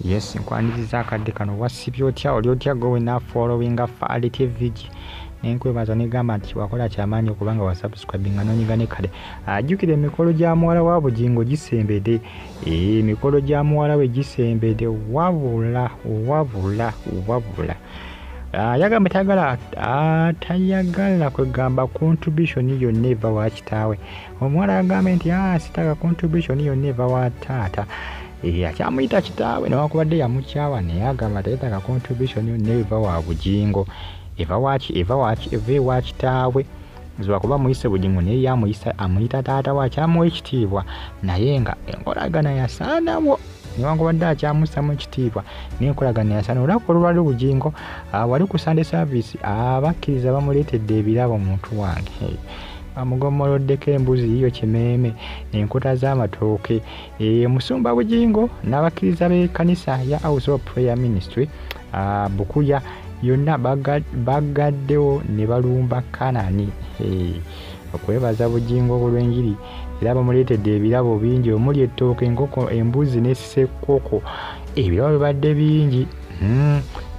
Yes, nkwaniriza akadde kano wasibye otya oli otya gwe na followinga Faali TV. Nenkwebaza negamba nti wakola kyamaanyi okubanga wa subscribinga n'onyiga ne kale. Ajjukira emikolo gya muwala wa Bugingo gisembedde. Emikolo gya muwala we gisembedde wabula. Yagamba tayagala kwegamba contribution yonna eva wa kitaawe. Omuwala yagamba nti sitaka contribution yonna eva wa taata. Akyamuyita kitaawe newakubadde yamukyawa naye agamba tayetaka contribution yonna eva wa Bugingo. Eva wa kitaawe. Nziba kuba muyise Bugingo naye yamuyisa amuyita taata wa kyamuwa ekitiibwa naye nga enkolagana yasaanawo. Newankubadde akyamussamu ekitiibwa n'enkolagana yasaana. Olunaku olwali Bugingo wali ku Sunday service abakkiriza bamuleetedde ebirabo omuntu wange. Bamugomoloddeko embuzi yiyo kimeeme enkota z'amatooke. Musumba Bugingo n'abakkiriza b'ekkanisa ya House of Prayer Ministry Bukuya yonna bagaddewo ne balumba Kanani. Okwebaza Bugingo olw'enjiri era bamuleetedde ebirabo bingi omuli ettooke, enkoko, embuzi ne ssekkoko. Ebirabo bibadde bingi.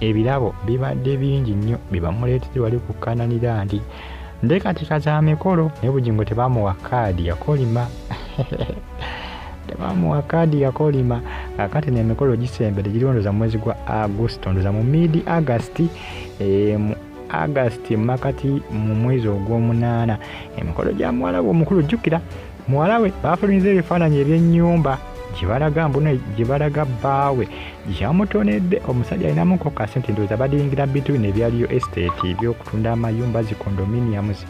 Ebirabo bibadde bingi nnyo bebamuleetedde wali ku Kanani Land. Ndekateeka za mikolo naye Bugingo tebamuwa kaadi yakolima. Tebamuwa kaadi yakolima. Kakati n'emikolo gisembedde girondoza mu mwezi gwa August, ndoza mu mid-August. Mu August makati mu mwezi ogw'omunaana. Emikolo gya muwala we omukulu. Jjukira muwala we baafulinze ebifaananyi eby'ennyumba gye balaga bbaawe gyamutonedde. Omusajja alinamuko kasente ndowooza badiringira between ebyaliyo estate ebyokutunda amayumba zi condominiums.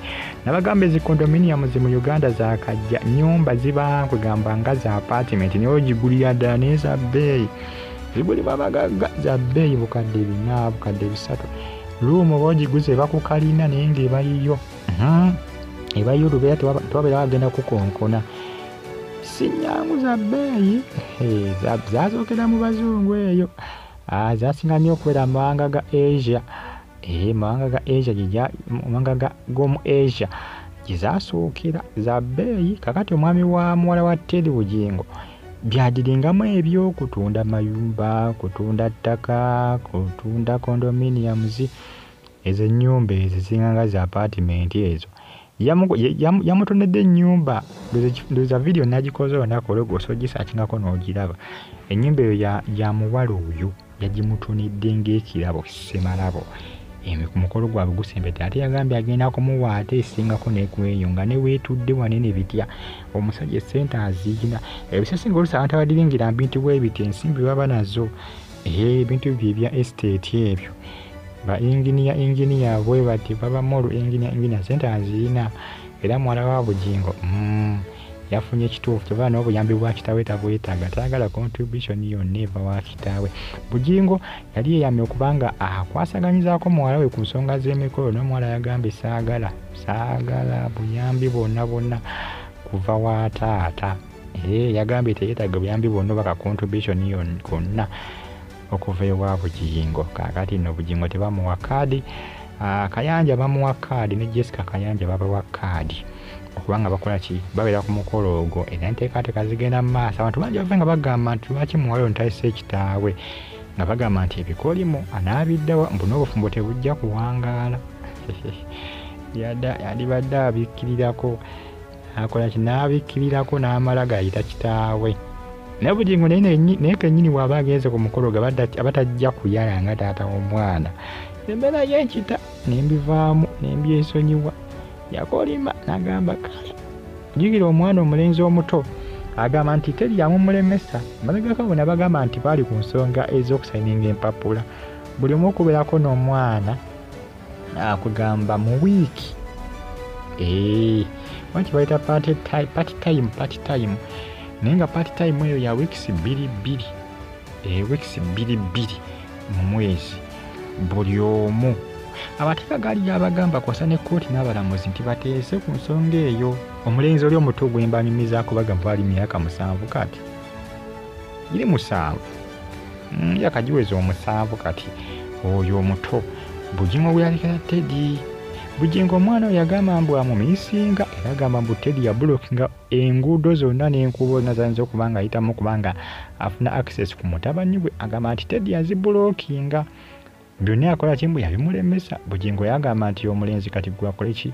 Nabagamba ezi condominiums mu Uganda zaakajja nnyumba ziba kwegamba nga za apartment naye ogigulira ddala naye za bbeeyi. Zigulibwa abagagga za bbeeyi bukadde 4 bukadde 3. Luumu oba ogiguze bakukalina naye ng'eba yiyo. Eba yiyo lubeera tewabeera wagenda kukonkona. Si nnyangu za bbeeyi. Zasookera mu bazungu eyo. Zasinga nnyo okubeera amawanga ga Asia. Amawanga g'omu Asia gye zaasookera za bbeeyi. Kakati omwami wa muwala wa Teddy Bugingo byadiringamu ebyo kutunda mayumba, kutunda ttaka, kutunda condominiums. Ezo ennyumba ezo zinganga za apartment ezo. Yamutonedde ennyumba. Ndowooza video nagikoze olunaku olwo osogisakingako n'ogiraba. Ennyumba eyo ya muwala oyo yagimutonedde ng'ekirabo Ssemalabo. Ku mukolo gwabwe gusembedde ate yagambye agenda kumuwa ate esingako n'ekweyo nga ne weetudde wanene bitya. Omusajja essente aziyina. Ebisesinga oluusi abantu abadiringira bintu bwe biti ensimbi baba nazo. Ebintu bye bya estate ebyo. Ba engineer bwe bati baba molu engineer sente aziyina. Era muwala wa Bugingo yafunye ekituufu kyova n'obuyambi bwa kitaawe tabwetaaga. Tayagala contribution yonna eva wa kitaawe. Bugingo yali yeyamye okubanga akwasaganyizaako muwala we ku nsonga z'emikolo n'omuwala yagambye saagala buyambi bonna kuva wa taata. Yagambye teyeetaaga buyambi bonna baka contribution yonna okuva ewa Bugingo. Kaakati nno Bugingo tebamuwa kaadi. Kayanja bamuwa kaadi ne Jessica Kayanja babawa kaadi okubanga bakola ki babeera ku mukolo ogwo. Era enteekateeka zigenda mu maaso. Abantu bangi bava nga bagamba nti lwaki muwala ono tayise kitaawe, nga bagamba nti ebikolimu anaabiddewa mbu n'obufumbo tebujja kuwangaala. Yandibadde abikkirirako akola ki n'abikkirirako n'amala gayita kitaawe. Naye Bugingo naye kennyini bw'aba agenze ku mukolo gwe abatajja kuyala nga taata w'omwana. Embeera y'enkita nembivaamu nembyesonyiwa. Yakolima n'agamba kale. Jjukira omwana omulenzi omuto agamba nti teri yamumulemesa. Balagako bonna bagamba nti baali ku nsonga ez'okusayininga empapula. Buli omu okubeerako n'omwana akugamba mu wiiki. Waki bayita party time. Naye nga party time eyo ya weeks 2 weeks 2 mu mwezi. Buli omu amateeka gaali abagamba kwasa ne kkooti n'abalamuzi nti bateese ku nsonga eyo. Omulenzi oli omuto gwe mbanyumizaako bagamba ali myaka 7 kati. Giri 7. Yakagiweza 7 kati. Oyo omuto Bugingo bwe yalikira Teddy. Bugingo omwana oyo yagamba mbu amumiisinga yagamba mbu Teddy yabulokinga enguudo zonna n'enkuubo nazanze okubanga ayitamu kubanga afuna access ku mutabani gwe. Agamba nti Teddy yazibulokinga byonna yakola kimbu yabimulemesa. Bugingo yagamba nti omulenzi kati gwakole ki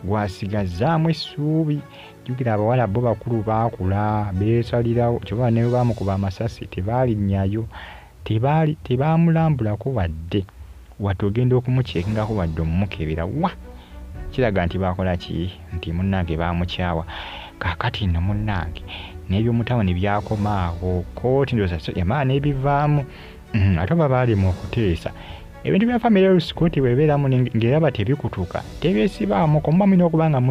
gwasigazzaamu essuubi. Jjukira abawala bo bakulu baakula beesalirawo kyova ne baamukuba amasasi tebaalinnyayo tebaamulambulako wadde watogenda okumuceekingako wadde omumukebera wa kiraga nti baakola ki nti munnange baamukyawa. Kaakati nno munnange n'ebyomutawuni byakomaawo kooti ndowooza yamala n'ebivaamu ate oba baalimu okuteesa ebintu bya family rules kooti bwebeeramu ng'eraba tebikutuka tebyesibaamu komwamina okubanga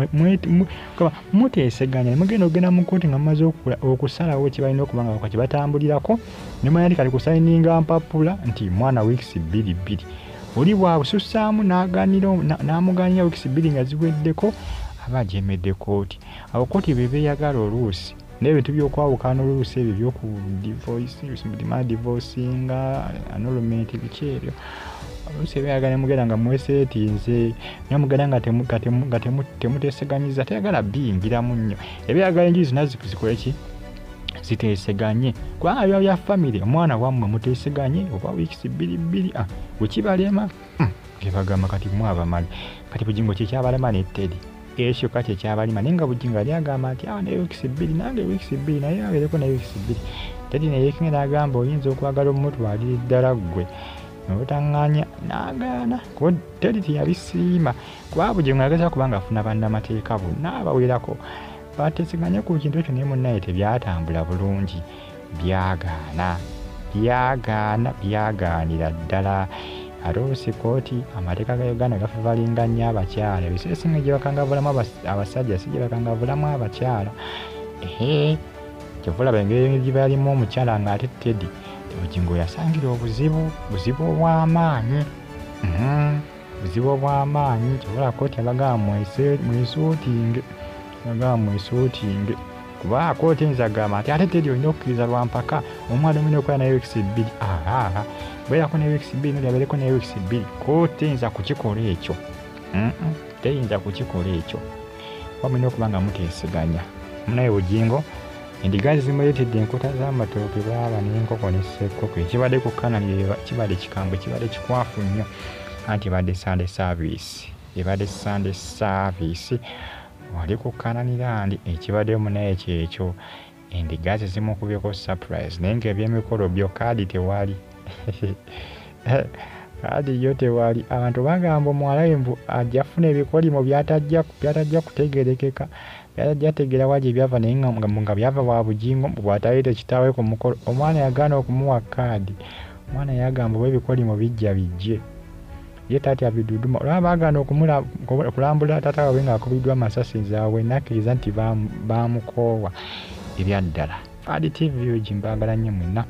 muteeseganya mugenda mu kooti nga mumaze okusalawo kye balina okubanga wakati batambulirako ne manya nti kali kusayininga mpapula nti mwana weeks 2 oli bw'abusussaamu n'amugaanira weeks 2 nga ziweddeko aba ajeemedde kooti. Awo kooti beeyagala oluusi n'ebintu by'okwawukana oluusi ebyo by'oku divorcinga annulment biki ebyo oluusi ebyayagala mugenda nga mweseetinze namugenda nga temuteeseganyiza teyagala biyingiramu nnyo ebyayagala enjuyi zonna zikole ki ziteeseganye kubanga biba bya famire omwana wammwe muteeseganye oba weeks 2 wekibalema gebagamba kati mwabamala kati Bugingo kyekyabalema ne Teddy ekyo kati ekyabalima naye nga Bugingo yali agamba nti ne weeks 2 nange weeks 2 naye abeereko ne weeks 2 Teddy naye yeekinga n'agamba oyinza okwagala omutwalira eddala ggwe n'otaŋŋaanya n'agaana kuba Teddy teyabisiima kuba Bugingo yageza kubanga afuna bannamateeka bonna abawerako bateeseganye ku kintu ekyo naye munnaye tebyatambula bulungi byagaanira ddala. Ate kooti amateeka ga Uganda gafalinga nnyo abakyala ebiseera ebisinga gye bakangavulamu abasajja si gye bakangavulamu abakyala kyova olaba engeri gye balimu omukyala ng'ate Teddy Bugingo yasangira obuzibu obw'amaanyi kyova olaba kooti abagamba mwesuutinge kuba kooti eyinza agamba nti ate Teddy olina okukkiriza lwampaka omwana olina okukola naye weeks 2 beerako ne weeks 2 nolyabeereko ne weeks 2 kooti eyinza kukikola ekyo teyinza kukikola ekyo wamulina okuba nga muteeseganya munaye Bugingo endiga zimuleetedde enkota z'amatooke bwaba n'enkoko ne ssekkoko ekibadde ku kanali kibadde kikambwe kibadde kikwafu nnyo anti ebadde Sunday service wali kukananira ndi ekibadde munaye kyekyo endiga zimukubyeko surprise naye ng'ebyemikolo byo kaadi tewali kaadi yo tewali. Abantu bagamba omuwala we mbu ajja funa ebikolimo byatajja kutegerekeka byajja tegeera wa gye byava naye nga byava wa Bugingo bw'atayita kitaawe ku mukolo omwana yagaana okumuwa kaadi. Omwana yagamba oba ebikolimo bijje ye taata abiduduma olaba baagaana okulambula taata waabwe ng'akubiddwa amasasi zaabwe nakkiriza nti baamukoowa ebyaddala. Fadi TV yo gimbaagala nnyo mwenna.